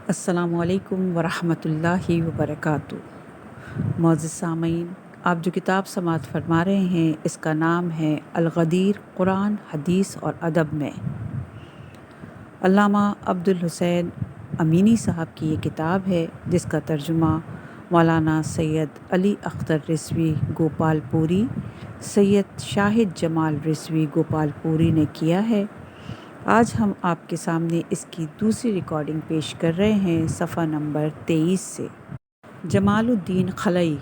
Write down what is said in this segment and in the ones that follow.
السلام علیکم ورحمۃ اللہ وبرکاتہ۔ معزز سامعین، آپ جو کتاب سماعت فرما رہے ہیں اس کا نام ہے الغدیر، قرآن، حدیث اور ادب میں۔ علامہ عبدالحسین امینی صاحب کی یہ کتاب ہے جس کا ترجمہ مولانا سید علی اختر رضوی گوپال پوری، سید شاہد جمال رضوی گوپال پوری نے کیا ہے۔ آج ہم آپ کے سامنے اس کی دوسری ریکارڈنگ پیش کر رہے ہیں صفحہ نمبر 23 سے۔ جمال الدین خلئی،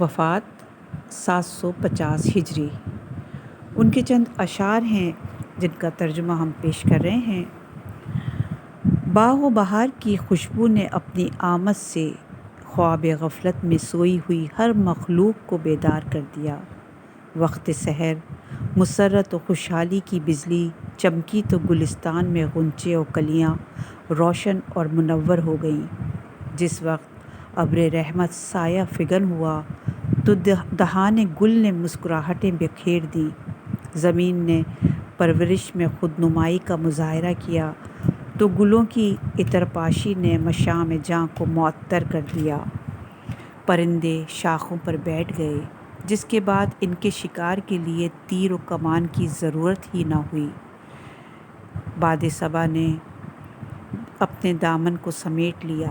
وفات 750 ہجری۔ ان کے چند اشعار ہیں جن کا ترجمہ ہم پیش کر رہے ہیں۔ باغ و بہار کی خوشبو نے اپنی آمد سے خواب غفلت میں سوئی ہوئی ہر مخلوق کو بیدار کر دیا۔ وقت سحر مسرت و خوشحالی کی بجلی چمکی تو گلستان میں غنچے و کلیاں روشن اور منور ہو گئیں۔ جس وقت ابر رحمت سایہ فگن ہوا تو دہان گل نے مسکراہٹیں بکھیر دیں۔ زمین نے پرورش میں خودنمائی کا مظاہرہ کیا تو گلوں کی عطرپاشی نے مشام جاں کو معطر کر دیا۔ پرندے شاخوں پر بیٹھ گئے جس کے بعد ان کے شکار کے لیے تیر و کمان کی ضرورت ہی نہ ہوئی۔ باد صبا نے اپنے دامن کو سمیٹ لیا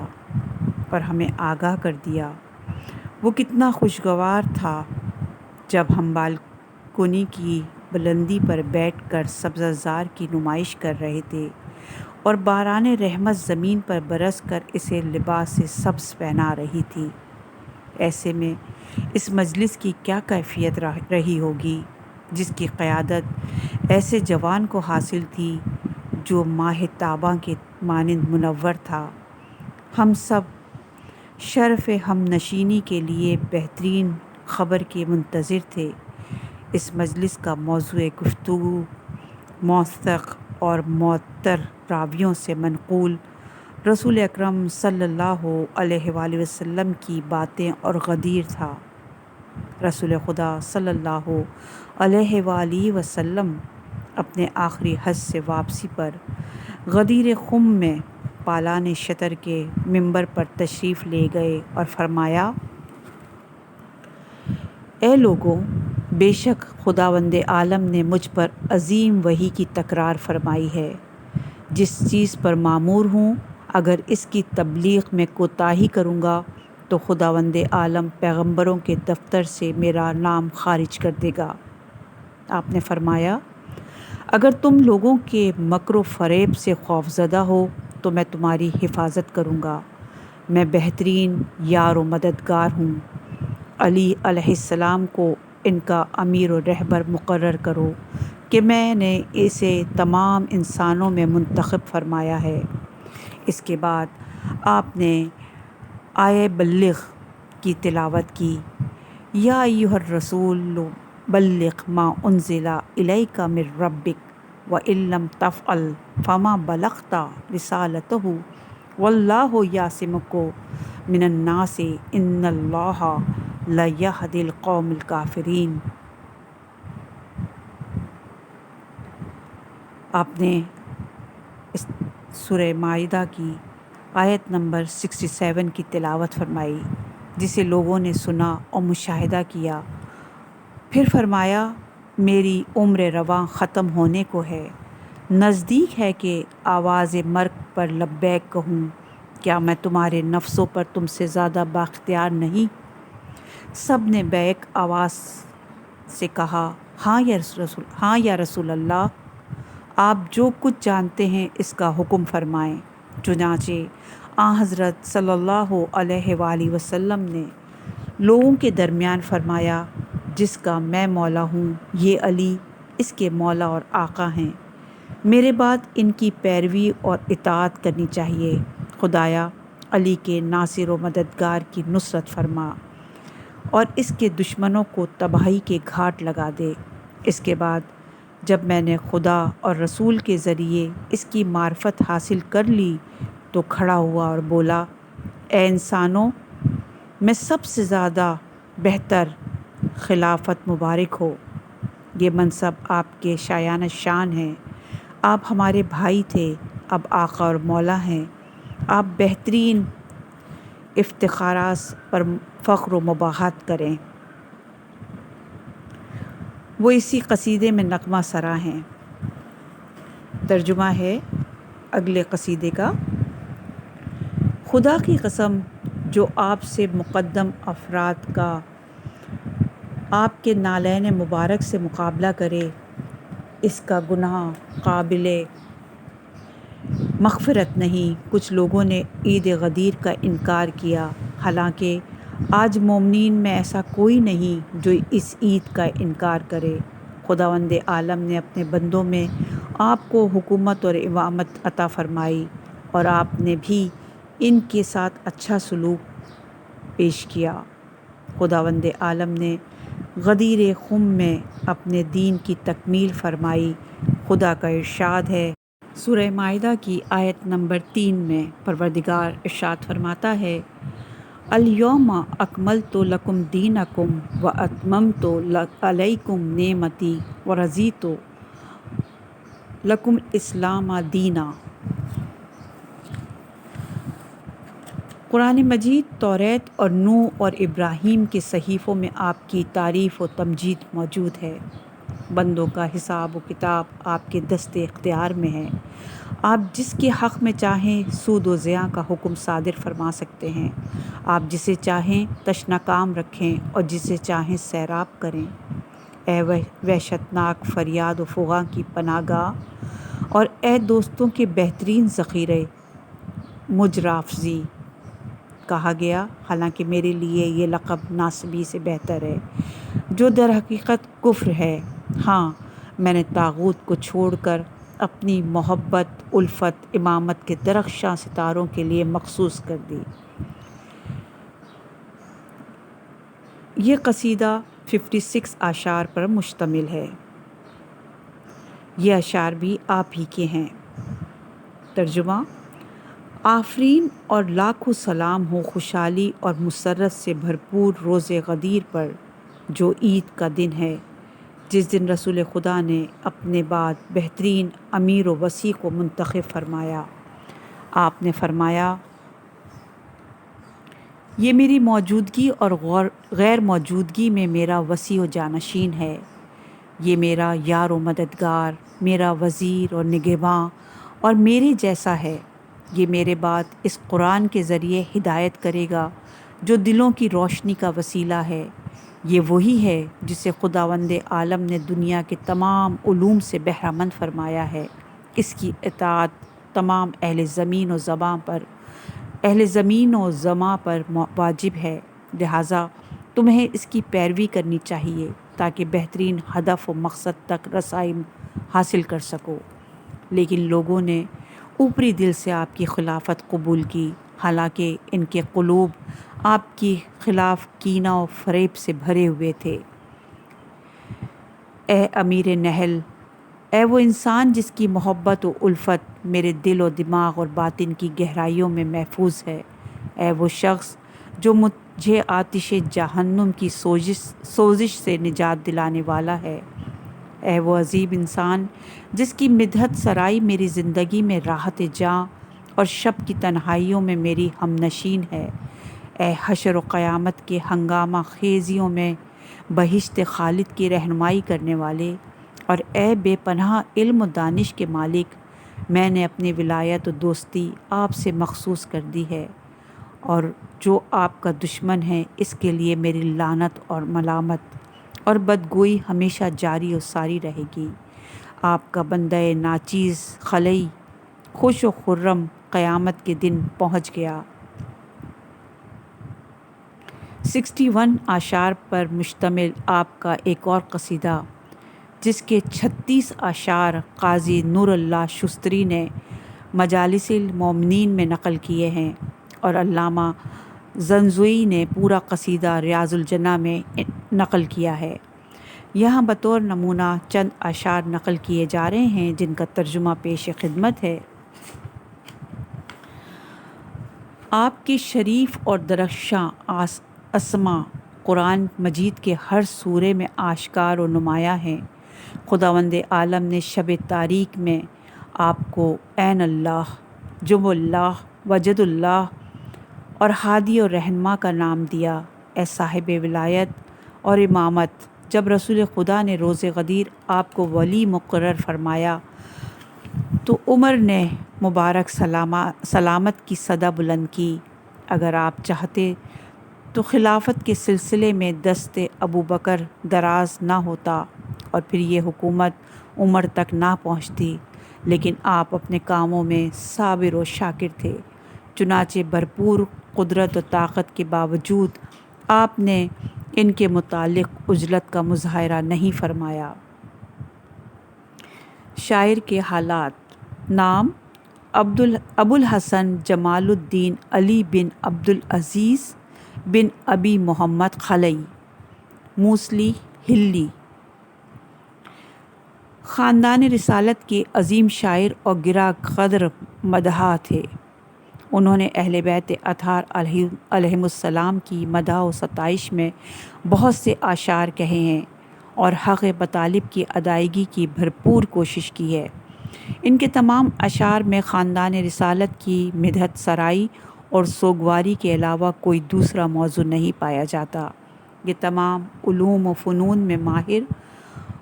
اور ہمیں آگاہ کر دیا۔ وہ کتنا خوشگوار تھا جب ہم بالکنی کی بلندی پر بیٹھ کر سبزہ زار کی نمائش کر رہے تھے اور باران رحمت زمین پر برس کر اسے لباس سبز پہنا رہی تھی۔ ایسے میں اس مجلس کی کیا کیفیت رہی ہوگی جس کی قیادت ایسے جوان کو حاصل تھی جو ماہ تاباں کے مانند منور تھا۔ ہم سب شرف ہم نشینی کے لیے بہترین خبر کے منتظر تھے۔ اس مجلس کا موضوع گفتگو موثق اور معتبر راویوں سے منقول رسول اکرم صلی اللہ علیہ وآلہ وسلم کی باتیں اور غدیر تھا۔ رسول خدا صلی اللہ علیہ وآلہ وسلم اپنے آخری حج سے واپسی پر غدیر خم میں پالان شطر کے منبر پر تشریف لے گئے اور فرمایا: اے لوگوں، بے شک خداوند عالم نے مجھ پر عظیم وحی کی تکرار فرمائی ہے۔ جس چیز پر مامور ہوں اگر اس کی تبلیغ میں کوتاہی کروں گا تو خداوند عالم پیغمبروں کے دفتر سے میرا نام خارج کر دے گا۔ آپ نے فرمایا: اگر تم لوگوں کے مکر و فریب سے خوفزدہ ہو تو میں تمہاری حفاظت کروں گا۔ میں بہترین یار و مددگار ہوں۔ علی علیہ السلام کو ان کا امیر و رہبر مقرر کرو کہ میں نے اسے تمام انسانوں میں منتخب فرمایا ہے۔ اس کے بعد آپ نے آیہ بلغ کی تلاوت کی: یا ایھا الرسول بلغ ما انزل الیک من ربک وَإِن لَّمْ تَفْعَلْ فَمَا بَلَغْتَ رِسَالَتَهُ وَاللَّهُ يَعْصِمُكَ مِنَ النَّاسِ إِنَّ اللَّهَ لَا يَهْدِي الْقَوْمَ الْكَافِرِينَ۔ آپ نے اس سورہ مائدہ کی آیت نمبر 67 کی تلاوت فرمائی جسے لوگوں نے سنا اور مشاہدہ کیا۔ پھر فرمایا: میری عمر رواں ختم ہونے کو ہے، نزدیک ہے کہ آواز مرگ پر لبیک کہوں۔ کیا میں تمہارے نفسوں پر تم سے زیادہ بااختیار نہیں؟ سب نے بیک آواز سے کہا: ہاں یا رسول اللہ، آپ جو کچھ جانتے ہیں اس کا حکم فرمائیں۔ چنانچہ آن حضرت صلی اللہ علیہ وآلہ وسلم نے لوگوں کے درمیان فرمایا: جس کا میں مولا ہوں یہ علی اس کے مولا اور آقا ہیں۔ میرے بعد ان کی پیروی اور اطاعت کرنی چاہیے۔ خدایا علی کے ناصر و مددگار کی نصرت فرما اور اس کے دشمنوں کو تباہی کے گھاٹ لگا دے۔ اس کے بعد جب میں نے خدا اور رسول کے ذریعے اس کی معرفت حاصل کر لی تو کھڑا ہوا اور بولا: اے انسانوں، میں سب سے زیادہ بہتر خلافت مبارک ہو۔ یہ منصب آپ کے شایان شان ہے۔ آپ ہمارے بھائی تھے، اب آقا اور مولا ہیں۔ آپ بہترین افتخارات پر فخر و مباحثت کریں۔ وہ اسی قصیدے میں نغمہ سرا ہیں۔ ترجمہ ہے اگلے قصیدے کا۔ خدا کی قسم جو آپ سے مقدم افراد کا آپ کے نالین مبارک سے مقابلہ کرے، اس کا گناہ قابل مغفرت نہیں۔ کچھ لوگوں نے عید غدیر کا انکار کیا، حالانکہ آج مومنین میں ایسا کوئی نہیں جو اس عید کا انکار کرے۔ خداوند عالم نے اپنے بندوں میں آپ کو حکومت اور امامت عطا فرمائی، اور آپ نے بھی ان کے ساتھ اچھا سلوک پیش کیا۔ خداوند عالم نے غدیر خم میں اپنے دین کی تکمیل فرمائی۔ خدا کا ارشاد ہے سورہ مائدہ کی آیت نمبر 3 میں، پروردگار ارشاد فرماتا ہے، الیوم اکملت لکم دینکم واتممت علیکم نعمتی ورضیت لکم الاسلام دینا۔ قرآن مجید، توریت اور نوح اور ابراہیم کے صحیفوں میں آپ کی تعریف و تمجید موجود ہے۔ بندوں کا حساب و کتاب آپ کے دست اختیار میں ہے۔ آپ جس کے حق میں چاہیں سود و زیاں کا حکم صادر فرما سکتے ہیں۔ آپ جسے چاہیں تشنہ-کام رکھیں اور جسے چاہیں سیراب کریں۔ اے وحشتناک فریاد و فغاں کی پناہ گاہ، اور اے دوستوں کے بہترین ذخیرے، مجھ رافضی کہا گیا، حالانکہ میرے لیے یہ لقب ناصبی سے بہتر ہے، جو در حقیقت کفر ہے۔ ہاں، میں نے طاغوت کو چھوڑ کر اپنی محبت، الفت، امامت کے درخشاں ستاروں کے لیے مخصوص کر دی۔ یہ قصیدہ 56 اشعار پر مشتمل ہے۔ یہ اشعار بھی آپ ہی کے ہیں۔ ترجمہ: آفرین اور لاکھوں سلام ہو خوشحالی اور مسرت سے بھرپور روز غدیر پر، جو عید کا دن ہے، جس دن رسول خدا نے اپنے بعد بہترین امیر و وسیع کو منتخب فرمایا۔ آپ نے فرمایا، یہ میری موجودگی اور غیر موجودگی میں میرا وسیع و جانشین ہے۔ یہ میرا یار و مددگار، میرا وزیر اور نگہباں اور میرے جیسا ہے۔ یہ میرے بعد اس قرآن کے ذریعے ہدایت کرے گا جو دلوں کی روشنی کا وسیلہ ہے۔ یہ وہی ہے جسے خداوند عالم نے دنیا کے تمام علوم سے بہرہ مند فرمایا ہے۔ اس کی اطاعت تمام اہل زمین و زماں پر واجب ہے، لہٰذا تمہیں اس کی پیروی کرنی چاہیے تاکہ بہترین ہدف و مقصد تک رسائی حاصل کر سکو۔ لیکن لوگوں نے اوپری دل سے آپ کی خلافت قبول کی، حالانکہ ان کے قلوب آپ کی خلاف کینہ و فریب سے بھرے ہوئے تھے۔ اے امیر نحل، اے وہ انسان جس کی محبت و الفت میرے دل و دماغ اور باطن کی گہرائیوں میں محفوظ ہے، اے وہ شخص جو مجھے آتش جہنم کی سوزش سے نجات دلانے والا ہے، اے وہ عظیم انسان جس کی مدحت سرائی میری زندگی میں راحت جاں اور شب کی تنہائیوں میں میری ہمنشین ہے، اے حشر و قیامت کے ہنگامہ خیزیوں میں بہشت خالد کی رہنمائی کرنے والے، اور اے بے پناہ علم و دانش کے مالک، میں نے اپنی ولایت و دوستی آپ سے مخصوص کر دی ہے، اور جو آپ کا دشمن ہے اس کے لیے میری لعنت اور ملامت اور بدگوئی ہمیشہ جاری و ساری رہے گی۔ آپ کا بندہ ناچیز خلئی خوش و خرم قیامت کے دن پہنچ گیا۔ 61 اشعار پر مشتمل آپ کا ایک اور قصیدہ، جس کے 36 اشعار قاضی نور اللہ شستری نے مجالس المومنین میں نقل کیے ہیں، اور علامہ زنجوی نے پورا قصیدہ ریاض الجنہ میں نقل کیا ہے۔ یہاں بطور نمونہ چند اشعار نقل کیے جا رہے ہیں جن کا ترجمہ پیش خدمت ہے۔ آپ کے شریف اور درخشاں اسما قرآن مجید کے ہر سورے میں آشکار و نمایاں ہیں۔ خداوند عالم نے شب تاریک میں آپ کو عین اللہ، جم اللہ وجد اللہ اور ہادی اور رہنما کا نام دیا۔ اے صاحب ولایت اور امامت، جب رسول خدا نے روز غدیر آپ کو ولی مقرر فرمایا تو عمر نے مبارک سلامت کی صدا بلند کی۔ اگر آپ چاہتے تو خلافت کے سلسلے میں دست ابو بکر دراز نہ ہوتا اور پھر یہ حکومت عمر تک نہ پہنچتی، لیکن آپ اپنے کاموں میں صابر و شاکر تھے، چنانچہ بھرپور قدرت و طاقت کے باوجود آپ نے ان کے متعلق عجلت کا مظاہرہ نہیں فرمایا۔ شاعر کے حالات: نام ابو الحسن جمال الدین علی بن عبد العزیز بن ابی محمد خلئی، موصلی ہلی، خاندان رسالت کے عظیم شاعر اور گراں قدر مداح تھے۔ انہوں نے اہل بیت اطہار علیہم السلام کی مدح و ستائش میں بہت سے اشعار کہے ہیں اور حق مطالب کی ادائیگی کی بھرپور کوشش کی ہے۔ ان کے تمام اشعار میں خاندان رسالت کی مدحت سرائی اور سوگواری کے علاوہ کوئی دوسرا موضوع نہیں پایا جاتا۔ یہ تمام علوم و فنون میں ماہر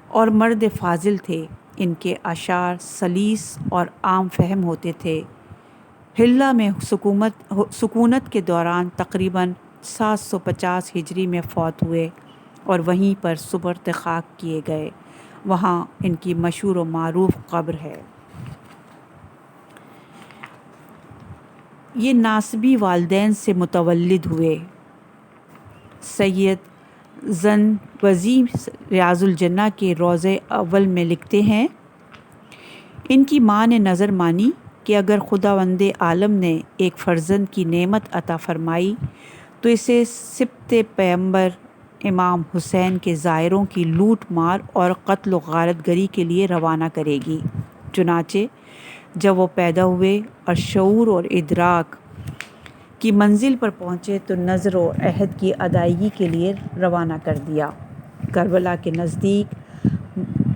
اور مرد فاضل تھے۔ ان کے اشعار سلیس اور عام فہم ہوتے تھے۔ حلہ میں سکونت کے دوران تقریباً 750 ہجری میں فوت ہوئے اور وہیں پر سپرد خاک کیے گئے۔ وہاں ان کی مشہور و معروف قبر ہے۔ یہ ناسبی والدین سے متولد ہوئے۔ سید زنوزی ریاض الجنہ کے روضہ اول میں لکھتے ہیں، ان کی ماں نے نظر مانی کہ اگر خداوند عالم نے ایک فرزند کی نعمت عطا فرمائی تو اسے سبط پیغمبر امام حسین کے زائروں کی لوٹ مار اور قتل و غارت گری کے لیے روانہ کرے گی۔ چنانچہ جب وہ پیدا ہوئے اور شعور اور ادراک کی منزل پر پہنچے تو نذر و عہد کی ادائیگی کے لیے روانہ کر دیا۔ کربلا کے نزدیک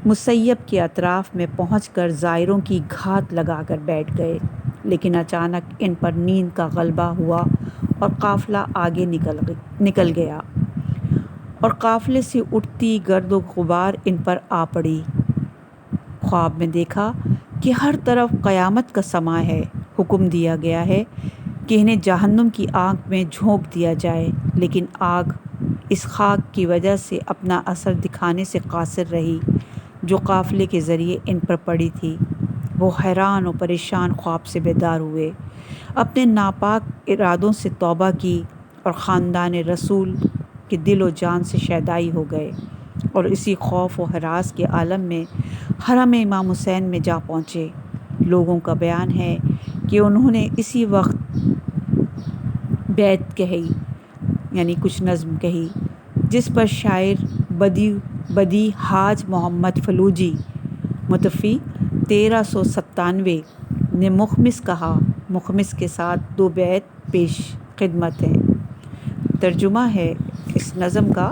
مسیب کے اطراف میں پہنچ کر زائروں کی گھات لگا کر بیٹھ گئے، لیکن اچانک ان پر نیند کا غلبہ ہوا اور قافلہ آگے نکل گیا اور قافلے سے اٹھتی گرد و غبار ان پر آ پڑی۔ خواب میں دیکھا کہ ہر طرف قیامت کا سماں ہے۔ حکم دیا گیا ہے کہ انہیں جہنم کی آگ میں جھونک دیا جائے، لیکن آگ اس خاک کی وجہ سے اپنا اثر دکھانے سے قاصر رہی جو قافلے کے ذریعے ان پر پڑی تھی۔ وہ حیران و پریشان خواب سے بیدار ہوئے، اپنے ناپاک ارادوں سے توبہ کی اور خاندان رسول کے دل و جان سے شیدائی ہو گئے اور اسی خوف و ہراس کے عالم میں حرم امام حسین میں جا پہنچے۔ لوگوں کا بیان ہے کہ انہوں نے اسی وقت بیت کہی، یعنی کچھ نظم کہی، جس پر شاعر بدیع حاج محمد فلوجی متوفی 1397 نے مخمس کہا۔ مخمس کے ساتھ 2 بیت پیش خدمت ہیں۔ ترجمہ ہے اس نظم کا: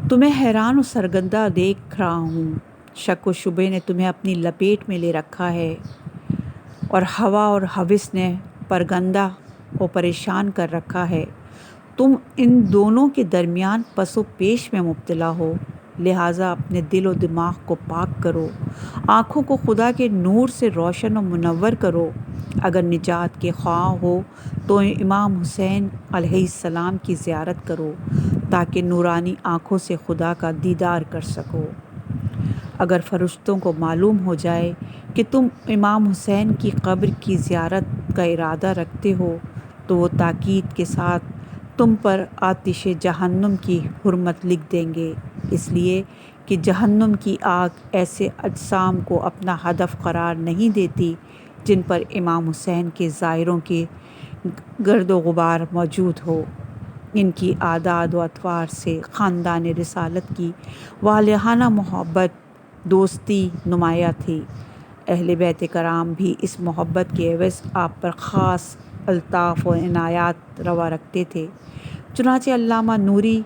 تمہیں حیران و سرگردہ دیکھ رہا ہوں، شک و شبے نے تمہیں اپنی لپیٹ میں لے رکھا ہے اور ہوا اور ہوس نے پرگندہ و پریشان کر رکھا ہے۔ تم ان دونوں کے درمیان پس و پیش میں مبتلا ہو، لہٰذا اپنے دل و دماغ کو پاک کرو، آنکھوں کو خدا کے نور سے روشن و منور کرو۔ اگر نجات کے خواہاں ہو تو امام حسین علیہ السلام کی زیارت کرو تاکہ نورانی آنکھوں سے خدا کا دیدار کر سکو۔ اگر فرشتوں کو معلوم ہو جائے کہ تم امام حسین کی قبر کی زیارت کا ارادہ رکھتے ہو تو وہ تاکید کے ساتھ تم پر آتش جہنم کی حرمت لکھ دیں گے، اس لیے کہ جہنم کی آگ ایسے اجسام کو اپنا ہدف قرار نہیں دیتی جن پر امام حسین کے زائروں کے گرد و غبار موجود ہو۔ ان کی اعداد و اطوار سے خاندان رسالت کی والہانہ محبت دوستی نمایاں تھی۔ اہل بیت کرام بھی اس محبت کے عوض آپ پر خاص الطاف و عنایات روا رکھتے تھے۔ چنانچہ علامہ نوری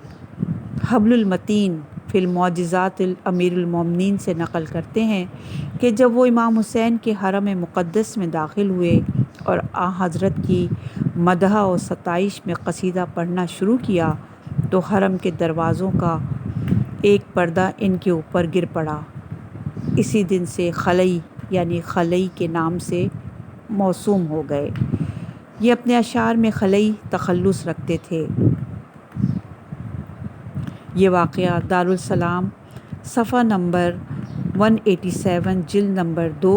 حبل المتین فی المعجزات امیر المومنین سے نقل کرتے ہیں کہ جب وہ امام حسین کے حرم مقدس میں داخل ہوئے اور حضرت کی مدح و ستائش میں قصیدہ پڑھنا شروع کیا تو حرم کے دروازوں کا ایک پردہ ان کے اوپر گر پڑا۔ اسی دن سے خلئی یعنی خلئی کے نام سے موسوم ہو گئے۔ یہ اپنے اشعار میں خلئی تخلص رکھتے تھے۔ یہ واقعہ دارالسلام صفحہ نمبر 187 جلد نمبر 2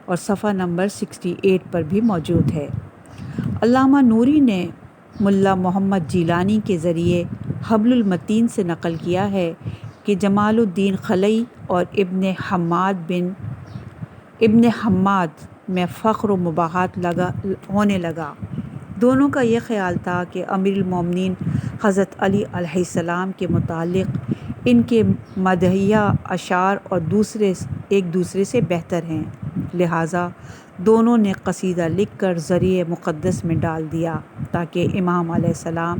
اور صفحہ نمبر 68 پر بھی موجود ہے۔ علامہ نوری نے ملا محمد جیلانی کے ذریعے حبل المتین سے نقل کیا ہے کہ جمال الدین خلئی اور ابن حماد میں فخر و مباحثت ہونے لگا۔ دونوں کا یہ خیال تھا کہ امیر المومنین حضرت علی علیہ السلام کے متعلق ان کے مدحیہ اشعار اور ایک دوسرے سے بہتر ہیں، لہٰذا دونوں نے قصیدہ لکھ کر ذریعہ مقدس میں ڈال دیا تاکہ امام علیہ السلام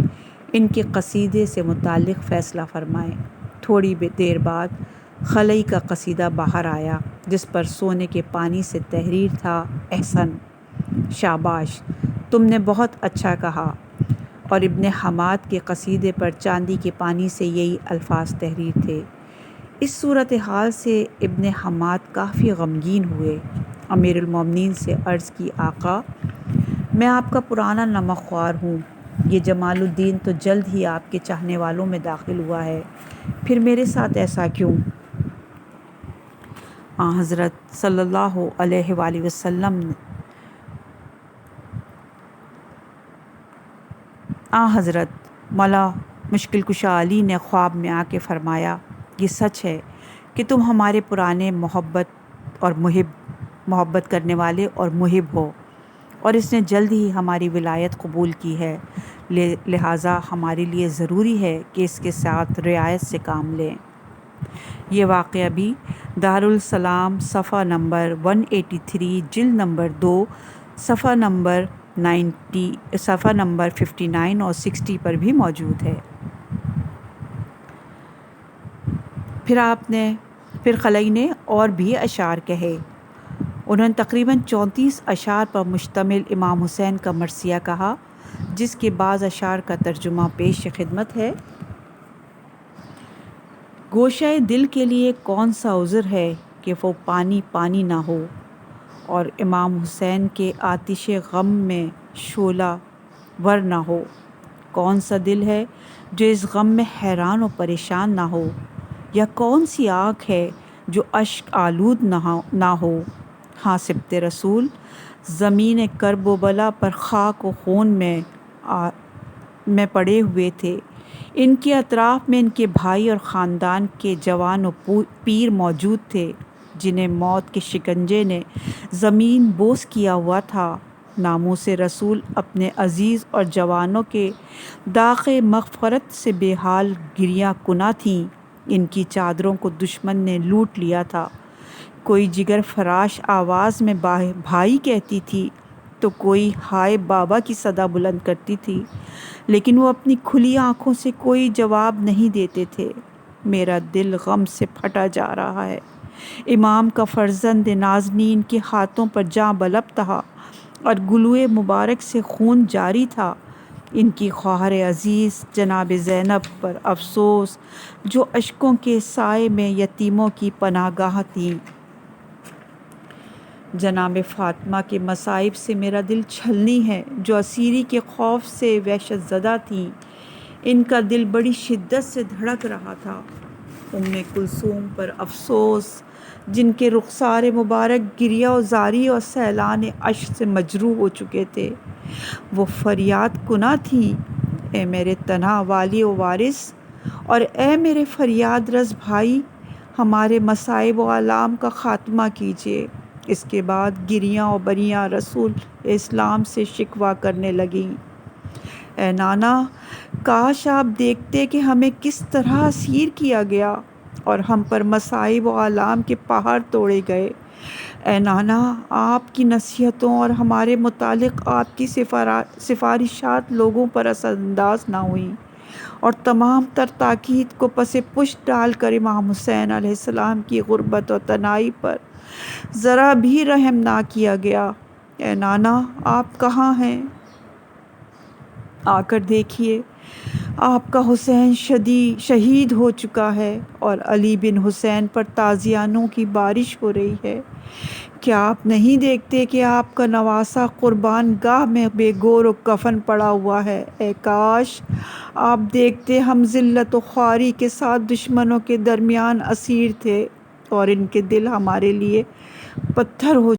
ان کے قصیدے سے متعلق فیصلہ فرمائیں۔ تھوڑی دیر بعد خلئی کا قصیدہ باہر آیا جس پر سونے کے پانی سے تحریر تھا: احسن، شاباش، تم نے بہت اچھا کہا، اور ابن حماد کے قصیدے پر چاندی کے پانی سے یہی الفاظ تحریر تھے۔ اس صورتحال سے ابن حماد کافی غمگین ہوئے۔ امیر المومنین سے عرض کی: آقا، میں آپ کا پرانا نمک خوار ہوں، یہ جمال الدین تو جلد ہی آپ کے چاہنے والوں میں داخل ہوا ہے، پھر میرے ساتھ ایسا کیوں؟ حضرت صلی اللہ علیہ وآلہ وسلم حضرت مولا مشکل کشا علی نے خواب میں آ کے فرمایا: یہ سچ ہے کہ تم ہمارے پرانے محبت کرنے والے اور محب ہو، اور اس نے جلد ہی ہماری ولایت قبول کی ہے، لہٰذا ہمارے لیے ضروری ہے کہ اس کے ساتھ رعایت سے کام لیں۔ یہ واقعہ بھی دارالسلام صفحہ نمبر 183 جلد نمبر 2 صفحہ نمبر 59 اور 60 پر بھی موجود ہے۔ پھر خلئی نے اور بھی اشعار کہے۔ انہوں نے تقریباً 34 اشعار پر مشتمل امام حسین کا مرثیہ کہا، جس کے بعض اشعار کا ترجمہ پیش خدمت ہے: گوشۂ دل کے لیے کون سا عذر ہے کہ وہ پانی نہ ہو، اور امام حسین کے آتش غم میں شعلہ ور نہ ہو۔ کون سا دل ہے جو اس غم میں حیران و پریشان نہ ہو، یا کون سی آنکھ ہے جو اشک آلود نہ ہو۔ ہاں، سبط رسول زمین کرب و بلا پر خاک و خون میں پڑے ہوئے تھے۔ ان کے اطراف میں ان کے بھائی اور خاندان کے جوان و پیر موجود تھے جنہیں موت کے شکنجے نے زمین بوس کیا ہوا تھا۔ ناموس رسول اپنے عزیز اور جوانوں کے داغ مغفرت سے بے حال گریاں کناں تھیں۔ ان کی چادروں کو دشمن نے لوٹ لیا تھا۔ کوئی جگر فراش آواز میں بھائی کہتی تھی تو کوئی ہائے بابا کی صدا بلند کرتی تھی، لیکن وہ اپنی کھلی آنکھوں سے کوئی جواب نہیں دیتے تھے۔ میرا دل غم سے پھٹا جا رہا ہے۔ امام کا فرزند نازنین کے ہاتھوں پر جاں بلب تھا اور گلوئے مبارک سے خون جاری تھا۔ ان کی خواہر عزیز جناب زینب پر افسوس، جو اشکوں کے سائے میں یتیموں کی پناہ گاہ تھیں۔ جناب فاطمہ کے مصائب سے میرا دل چھلنی ہے، جو اسیری کے خوف سے وحشت زدہ تھیں۔ ان کا دل بڑی شدت سے دھڑک رہا تھا۔ کلثوم پر افسوس، جن کے رخسار مبارک گریہ و زاری اور سیلان اشک سے مجروح ہو چکے تھے، وہ فریاد کناں تھیں: اے میرے تنہا والی و وارث، اور اے میرے فریاد رس بھائی، ہمارے مصائب و آلام کا خاتمہ کیجیے۔ اس کے بعد گریاں و بریاں رسول اسلام سے شکوہ کرنے لگیں: اے نانا، کاش آپ دیکھتے کہ ہمیں کس طرح اسیر کیا گیا اور ہم پر مصائب و آلام کے پہاڑ توڑے گئے۔ اے نانا، آپ کی نصیحتوں اور ہمارے متعلق آپ کی سفارشات لوگوں پر اثر انداز نہ ہوئیں۔ اور تمام تر تاکید کو پس پشت ڈال کر امام حسین علیہ السلام کی غربت اور تنہائی پر ذرا بھی رحم نہ کیا گیا۔ اے نانا، آپ کہاں ہیں؟ آ کر دیکھیے، آپ کا حسین شہید ہو چکا ہے اور علی بن حسین پر تعزیانوں کی بارش ہو رہی ہے۔ کیا آپ نہیں دیکھتے کہ آپ کا نواسہ قربان گاہ میں بے گور و کفن پڑا ہوا ہے؟ اے کاش آپ دیکھتے، ہم ذلت و خواری کے ساتھ دشمنوں کے درمیان اسیر تھے اور ان کے دل ہمارے لیے پتھر ہو